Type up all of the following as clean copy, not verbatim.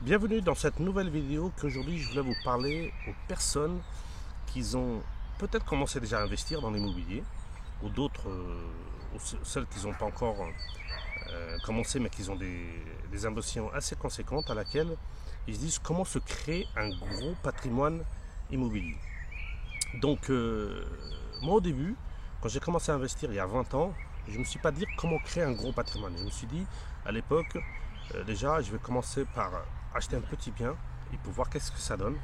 Bienvenue dans cette nouvelle vidéo qu'aujourd'hui je voulais vous parler aux personnes qui ont peut-être commencé déjà à investir dans l'immobilier ou d'autres, celles qui n'ont pas encore commencé mais qui ont des ambitions assez conséquentes à laquelle ils se disent comment se créer un gros patrimoine immobilier. Donc moi au début, quand j'ai commencé à investir il y a 20 ans, je ne me suis pas dit comment créer un gros patrimoine. Je me suis dit à l'époque, déjà je vais commencer par acheter un petit bien et pour voir qu'est-ce que ça donne.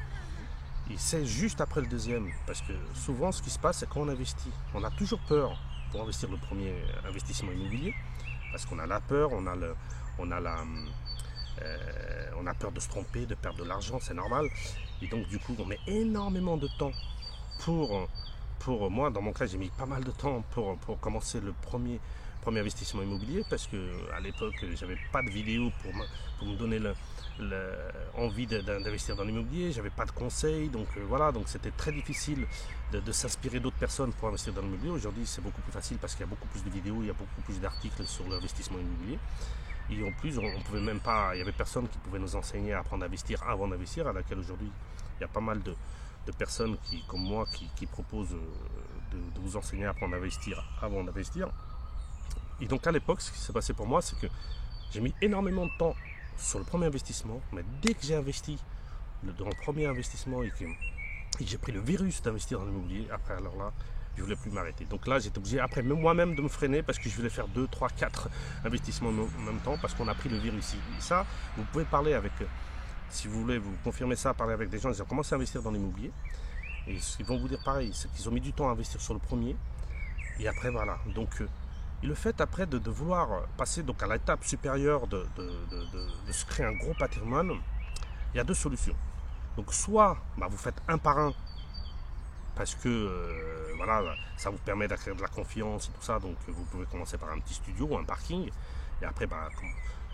Et c'est juste après le deuxième, parce que souvent ce qui se passe c'est quand on investit, on a toujours peur pour investir le premier investissement immobilier, parce qu'on a la peur, on a la, on a peur de se tromper, de perdre de l'argent, c'est normal. Et donc du coup on met énormément de temps pour moi, dans mon cas, j'ai mis pas mal de temps pour commencer le premier investissement immobilier parce que à l'époque, j'avais pas de vidéo pour me donner envie d'investir dans l'immobilier. J'avais pas de conseils, donc voilà, donc c'était très difficile de s'inspirer d'autres personnes pour investir dans l'immobilier. Aujourd'hui, c'est beaucoup plus facile parce qu'il y a beaucoup plus de vidéos, il y a beaucoup plus d'articles sur l'investissement immobilier. Et en plus, on pouvait même pas, il y avait personne qui pouvait nous enseigner à apprendre à investir avant d'investir, à laquelle aujourd'hui, il y a pas mal de personnes comme moi qui proposent de vous enseigner à apprendre à investir avant d'investir. Et donc à l'époque, ce qui s'est passé pour moi, c'est que j'ai mis énormément de temps sur le premier investissement, mais dès que j'ai investi dans le premier investissement et que j'ai pris le virus d'investir dans l'immobilier, après alors là, je ne voulais plus m'arrêter. Donc là, j'étais obligé après moi-même de me freiner parce que je voulais faire 2, 3, 4 investissements en même temps parce qu'on a pris le virus. Et ça, vous pouvez parler avec, si vous voulez vous confirmer ça, parler avec des gens qui ont commencé à investir dans l'immobilier. Et ils vont vous dire pareil, c'est qu'ils ont mis du temps à investir sur le premier. Et après, voilà. Donc, et le fait après de vouloir passer donc à l'étape supérieure de se créer un gros patrimoine, il y a deux solutions. Donc, soit vous faites un par un, parce que voilà, ça vous permet d'acquérir de la confiance et tout ça. Donc, vous pouvez commencer par un petit studio ou un parking. Et après,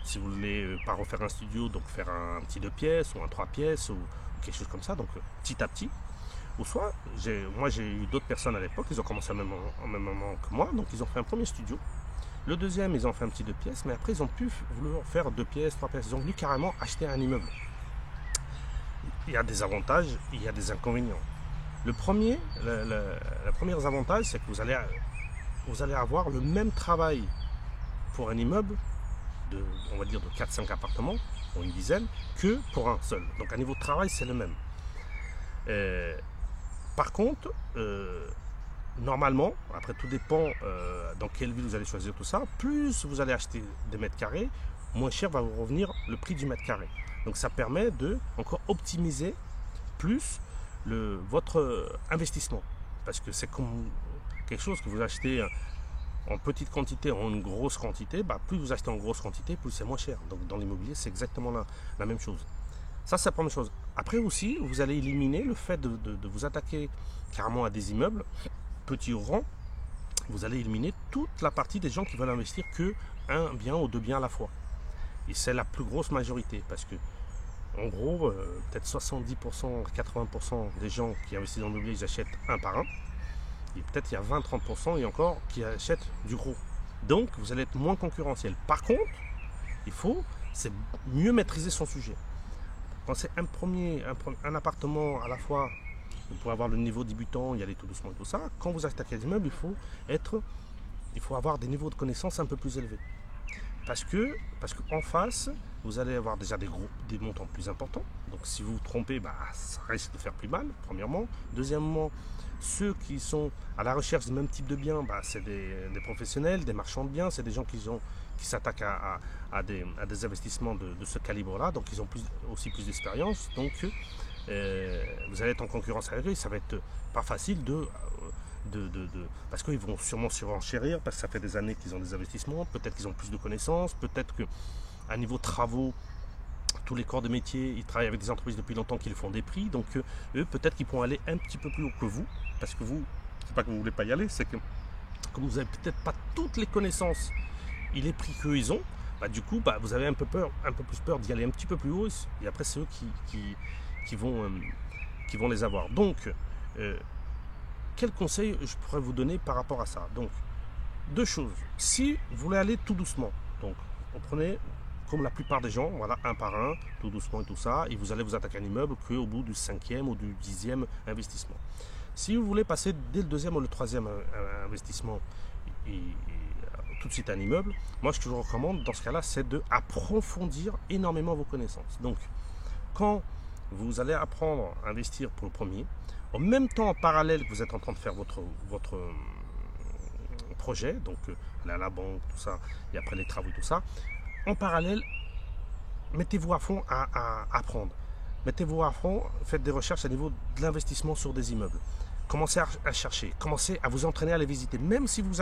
si vous voulez pas refaire un studio, donc faire un petit 2 pièces ou un 3 pièces ou quelque chose comme ça. Donc, petit à petit. Ou soit, moi j'ai eu d'autres personnes à l'époque, ils ont commencé au même moment que moi, donc ils ont fait un premier studio. Le deuxième, ils ont fait un petit 2 pièces, mais après ils ont pu vouloir faire 2 pièces, 3 pièces. Ils ont voulu carrément acheter un immeuble. Il y a des avantages, il y a des inconvénients. Le premier avantage, c'est que vous allez avoir le même travail pour un immeuble on va dire de 4-5 appartements, ou une dizaine, que pour un seul. Donc à niveau de travail, c'est le même. Par contre, normalement, après tout dépend dans quelle ville vous allez choisir tout ça, plus vous allez acheter des mètres carrés, moins cher va vous revenir le prix du mètre carré. Donc ça permet de encore optimiser plus votre investissement. Parce que c'est comme quelque chose que vous achetez en petite quantité, en une grosse quantité, plus vous achetez en grosse quantité, plus c'est moins cher. Donc dans l'immobilier, c'est exactement la même chose. Ça, c'est la première chose. Après aussi, vous allez éliminer le fait de vous attaquer carrément à des immeubles, petits ou grands. Vous allez éliminer toute la partie des gens qui veulent investir que un bien ou deux biens à la fois. Et c'est la plus grosse majorité parce que, en gros, peut-être 70%, 80% des gens qui investissent dans l'immobilier, ils achètent un par un. Et peut-être il y a 20-30% et encore qui achètent du gros. Donc, vous allez être moins concurrentiel. Par contre, c'est mieux maîtriser son sujet. Quand c'est un appartement à la fois, vous pouvez avoir le niveau débutant, y aller tout doucement et tout ça. Quand vous attaquez des immeubles, il faut avoir des niveaux de connaissances un peu plus élevés. Parce qu'en face, vous allez avoir déjà des montants plus importants. Donc si vous vous trompez, ça risque de faire plus mal, premièrement. Deuxièmement, ceux qui sont à la recherche du même type de biens, c'est des professionnels, des marchands de biens, c'est des gens qui s'attaquent à des investissements de ce calibre-là, donc ils ont aussi plus d'expérience. Donc vous allez être en concurrence avec eux, ça va être pas facile parce qu'ils vont sûrement surenchérir, parce que ça fait des années qu'ils ont des investissements, peut-être qu'ils ont plus de connaissances, peut-être qu'à niveau travaux, tous les corps de métier, ils travaillent avec des entreprises depuis longtemps qui les font des prix, donc eux, peut-être qu'ils pourront aller un petit peu plus haut que vous, parce que vous, c'est pas que vous voulez pas y aller, c'est que comme vous n'avez peut-être pas toutes les connaissances et les prix qu'eux ils ont, du coup, vous avez un peu plus peur d'y aller un petit peu plus haut, et après c'est eux qui vont les avoir. Donc, quel conseil je pourrais vous donner par rapport à ça? Donc, deux choses. Si vous voulez aller tout doucement, donc comme la plupart des gens, voilà, un par un, tout doucement et tout ça, et vous allez vous attaquer à un immeuble qu'au bout du 5e ou du 10e investissement. Si vous voulez passer dès le 2e ou le 3e investissement et tout de suite un immeuble, moi ce que je vous recommande dans ce cas-là, c'est d'approfondir énormément vos connaissances. Donc, quand vous allez apprendre à investir pour le premier, en même temps en parallèle que vous êtes en train de faire votre projet, donc aller à la banque, tout ça, et après les travaux, tout ça, en parallèle, mettez-vous à fond à apprendre. Mettez-vous à fond, faites des recherches à niveau de l'investissement sur des immeubles. Commencez à chercher, commencez à vous entraîner à les visiter, même si vous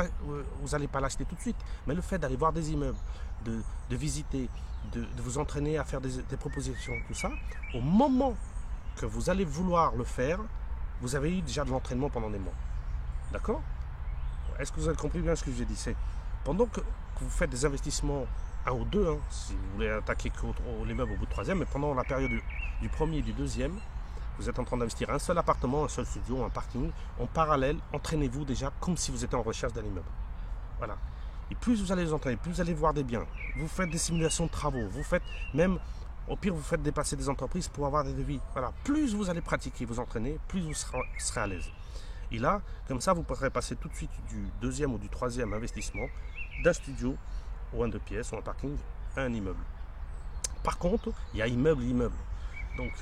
n'allez pas l'acheter tout de suite, mais le fait d'aller voir des immeubles, de visiter, de vous entraîner à faire des propositions, tout ça, au moment que vous allez vouloir le faire, vous avez eu déjà de l'entraînement pendant des mois. D'accord ? Est-ce que vous avez compris bien ce que j'ai dit? C'est pendant que vous faites des investissements 1 ou 2, si vous voulez attaquer l'immeuble au bout de 3e, mais pendant la période du premier et du 2e, vous êtes en train d'investir un seul appartement, un seul studio, un parking. En parallèle, entraînez-vous déjà comme si vous étiez en recherche d'un immeuble. Voilà. Et plus vous allez les entraîner, plus vous allez voir des biens. Vous faites des simulations de travaux. Vous faites même, au pire, vous faites dépasser des entreprises pour avoir des devis. Voilà. Plus vous allez pratiquer, vous entraîner, plus vous serez à l'aise. Et là, comme ça, vous pourrez passer tout de suite du 2e ou du 3e investissement d'un studio ou un 2 pièces ou un parking à un immeuble. Par contre, il y a immeuble et immeuble. Donc,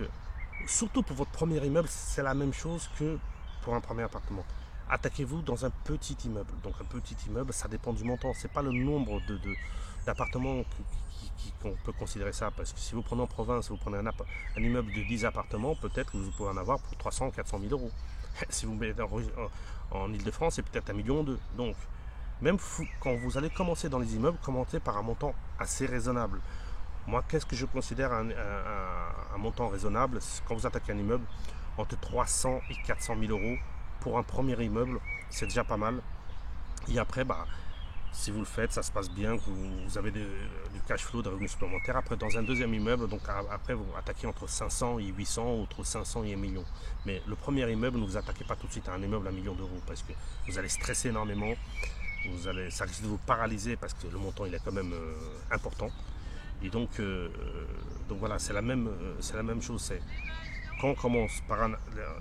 surtout pour votre premier immeuble, c'est la même chose que pour un premier appartement. Attaquez-vous dans un petit immeuble. Donc un petit immeuble, ça dépend du montant. Ce n'est pas le nombre d'appartements qu'on peut considérer ça. Parce que si vous prenez en province, vous prenez un immeuble de 10 appartements, peut-être que vous pouvez en avoir pour 300 ou 400 000 euros. Si vous mettez en Ile-de-France, c'est peut-être 1,2 million. Donc, même quand vous allez commencer dans les immeubles, commencez par un montant assez raisonnable. Moi, qu'est-ce que je considère un montant raisonnable? Quand vous attaquez un immeuble, entre 300 et 400 000 euros pour un premier immeuble, c'est déjà pas mal. Et après, si vous le faites, ça se passe bien, vous avez du cash flow, des revenus supplémentaires. Après, dans un deuxième immeuble, donc après, vous attaquez entre 500 et 800, ou entre 500 et 1 million. Mais le premier immeuble, ne vous attaquez pas tout de suite à un immeuble à 1 million d'euros parce que vous allez stresser énormément. Ça risque de vous paralyser parce que le montant il est quand même important. Et donc voilà, c'est la même chose. Quand on commence par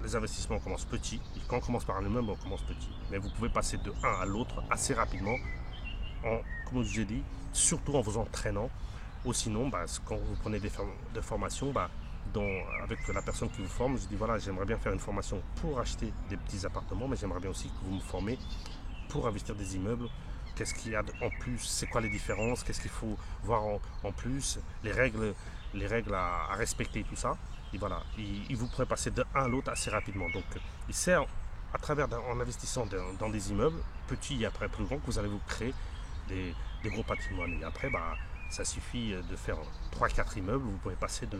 les investissements, on commence petit. Et quand on commence par un immeuble, on commence petit. Mais vous pouvez passer de un à l'autre assez rapidement, comme je vous ai dit, surtout en vous entraînant. Ou sinon, quand vous prenez des formations, avec la personne qui vous forme, je dis voilà, j'aimerais bien faire une formation pour acheter des petits appartements, mais j'aimerais bien aussi que vous me formez pour investir des immeubles. Qu'est-ce qu'il y a en plus, c'est quoi les différences, qu'est-ce qu'il faut voir en plus, les règles à respecter, tout ça. Et voilà, et vous pourrez passer de un à l'autre assez rapidement. Donc, c'est à travers, en investissant dans des immeubles, petits et après plus grands, que vous allez vous créer des gros patrimoines. Et après, ça suffit de faire 3-4 immeubles, vous pouvez passer de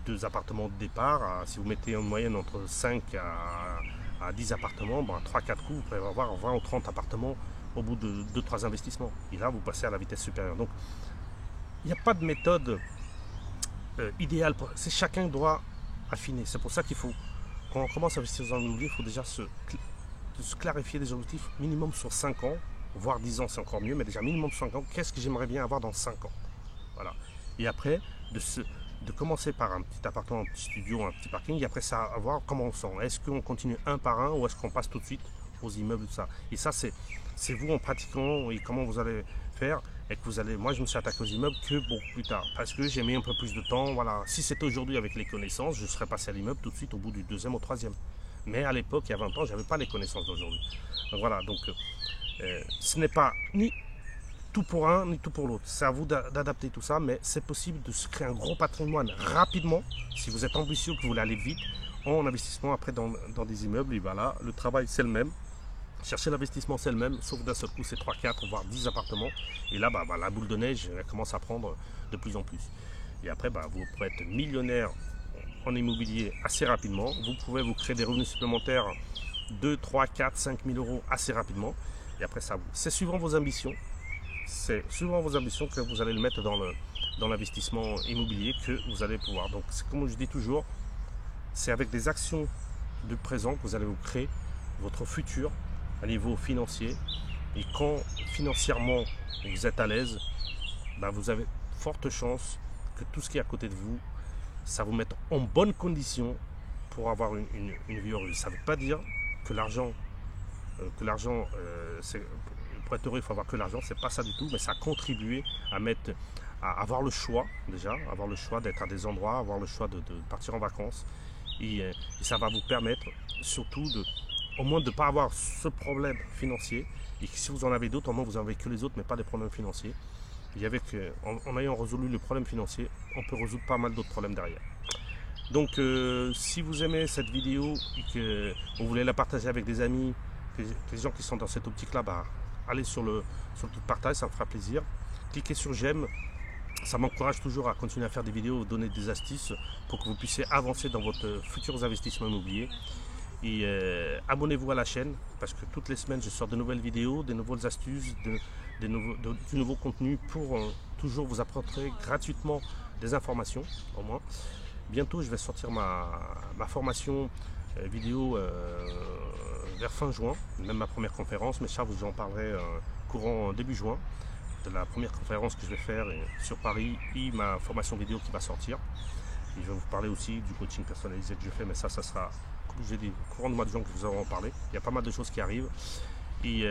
2 appartements de départ, si vous mettez en moyenne entre 5 à 10 appartements, 3-4 coups, vous pouvez avoir 20 ou 30 appartements au bout de 2-3 investissements. Et là, vous passez à la vitesse supérieure. Donc, il n'y a pas de méthode idéale. Chacun doit affiner. C'est pour ça qu'il faut, quand on commence à investir dans l'immobilier, il faut déjà se clarifier des objectifs minimum sur 5 ans, voire 10 ans, c'est encore mieux, mais déjà minimum 5 ans. Qu'est-ce que j'aimerais bien avoir dans 5 ans? Voilà. Et après, de commencer par un petit appartement, un petit studio, un petit parking, et après ça, à voir comment on sent. Est-ce qu'on continue un par un ou est-ce qu'on passe tout de suite aux immeubles, tout ça. Et ça, c'est vous en pratiquant et comment vous allez faire. Et que vous allez, moi, je me suis attaqué aux immeubles que beaucoup plus tard, parce que j'ai mis un peu plus de temps. Voilà. Si c'était aujourd'hui avec les connaissances, je serais passé à l'immeuble tout de suite au bout du 2e ou 3e. Mais à l'époque, il y a 20 ans, je n'avais pas les connaissances d'aujourd'hui. Donc voilà, donc ce n'est pas ni tout pour un, ni tout pour l'autre. C'est à vous d'adapter tout ça, mais c'est possible de se créer un gros patrimoine rapidement, si vous êtes ambitieux, que vous voulez aller vite, en investissement après dans des immeubles. Et voilà, le travail, c'est le même. Chercher l'investissement, c'est le même, sauf d'un seul coup, c'est 3, 4, voire 10 appartements. Et là, la boule de neige, elle commence à prendre de plus en plus. Et après, vous pouvez être millionnaire en immobilier assez rapidement. Vous pouvez vous créer des revenus supplémentaires 2, 3, 4, 5 000 euros assez rapidement. Et après, c'est suivant vos ambitions. C'est suivant vos ambitions que vous allez le mettre dans l'investissement immobilier que vous allez pouvoir. Donc, comme je dis toujours, c'est avec des actions du présent que vous allez vous créer votre futur à niveau financier. Et quand financièrement vous êtes à l'aise, vous forte chance que tout ce qui est à côté de vous, ça vous mette en bonne condition pour avoir une vie heureuse. Ça ne veut pas dire que l'argent, pour être heureux, il faut avoir que l'argent, c'est pas ça du tout, mais ça a contribué à avoir le choix déjà, avoir le choix d'être à des endroits, avoir le choix de partir en vacances. Et ça va vous permettre surtout au moins de ne pas avoir ce problème financier. Et que si vous en avez d'autres, au moins vous n'en avez que les autres, mais pas des problèmes financiers. Et en ayant résolu le problème financier, on peut résoudre pas mal d'autres problèmes derrière. Donc si vous aimez cette vidéo et que vous voulez la partager avec des amis, des gens qui sont dans cette optique-là, bah, allez sur le tout partage, ça me fera plaisir. Cliquez sur j'aime, ça m'encourage toujours à continuer à faire des vidéos, donner des astuces pour que vous puissiez avancer dans votre futurs investissements immobiliers. Et abonnez-vous à la chaîne parce que toutes les semaines je sors de nouvelles vidéos, des nouvelles astuces, du nouveau contenu pour toujours vous apporter gratuitement des informations au moins. Bientôt je vais sortir ma formation vidéo vers fin juin, même ma première conférence, mais ça vous en parlerai courant début juin de la première conférence que je vais faire sur Paris et ma formation vidéo qui va sortir. Et je vais vous parler aussi du coaching personnalisé que je fais, mais ça sera, comme je l'ai dit, courant du mois de juin que je vous aurai en parler. Il y a pas mal de choses qui arrivent. Et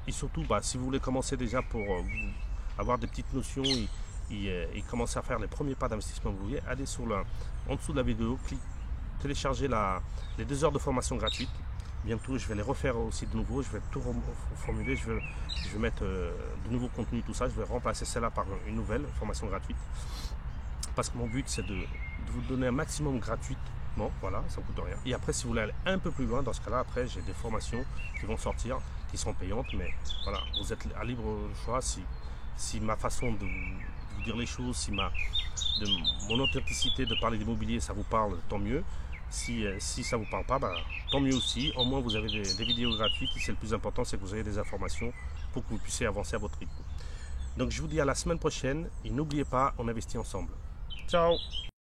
surtout, si vous voulez commencer déjà pour avoir des petites notions et commencer à faire les premiers pas d'investissement immobilier, allez en dessous de la vidéo, téléchargez les 2 heures de formation gratuite. Bientôt, je vais les refaire aussi de nouveau. Je vais tout reformuler. Je vais mettre de nouveaux contenus, tout ça. Je vais remplacer celle-là par une nouvelle formation gratuite. Parce que mon but, c'est de vous donner un maximum gratuitement. Voilà, ça ne coûte rien. Et après, si vous voulez aller un peu plus loin, dans ce cas-là, après, j'ai des formations qui vont sortir, qui sont payantes. Mais voilà, vous êtes à libre choix. Si ma façon de vous dire les choses, si mon authenticité de parler d'immobilier, ça vous parle, tant mieux. Si ça ne vous parle pas, tant mieux aussi. Au moins, vous avez des vidéos gratuites. Et c'est le plus important, c'est que vous ayez des informations pour que vous puissiez avancer à votre rythme. Donc, je vous dis à la semaine prochaine. Et n'oubliez pas, on investit ensemble. Ciao!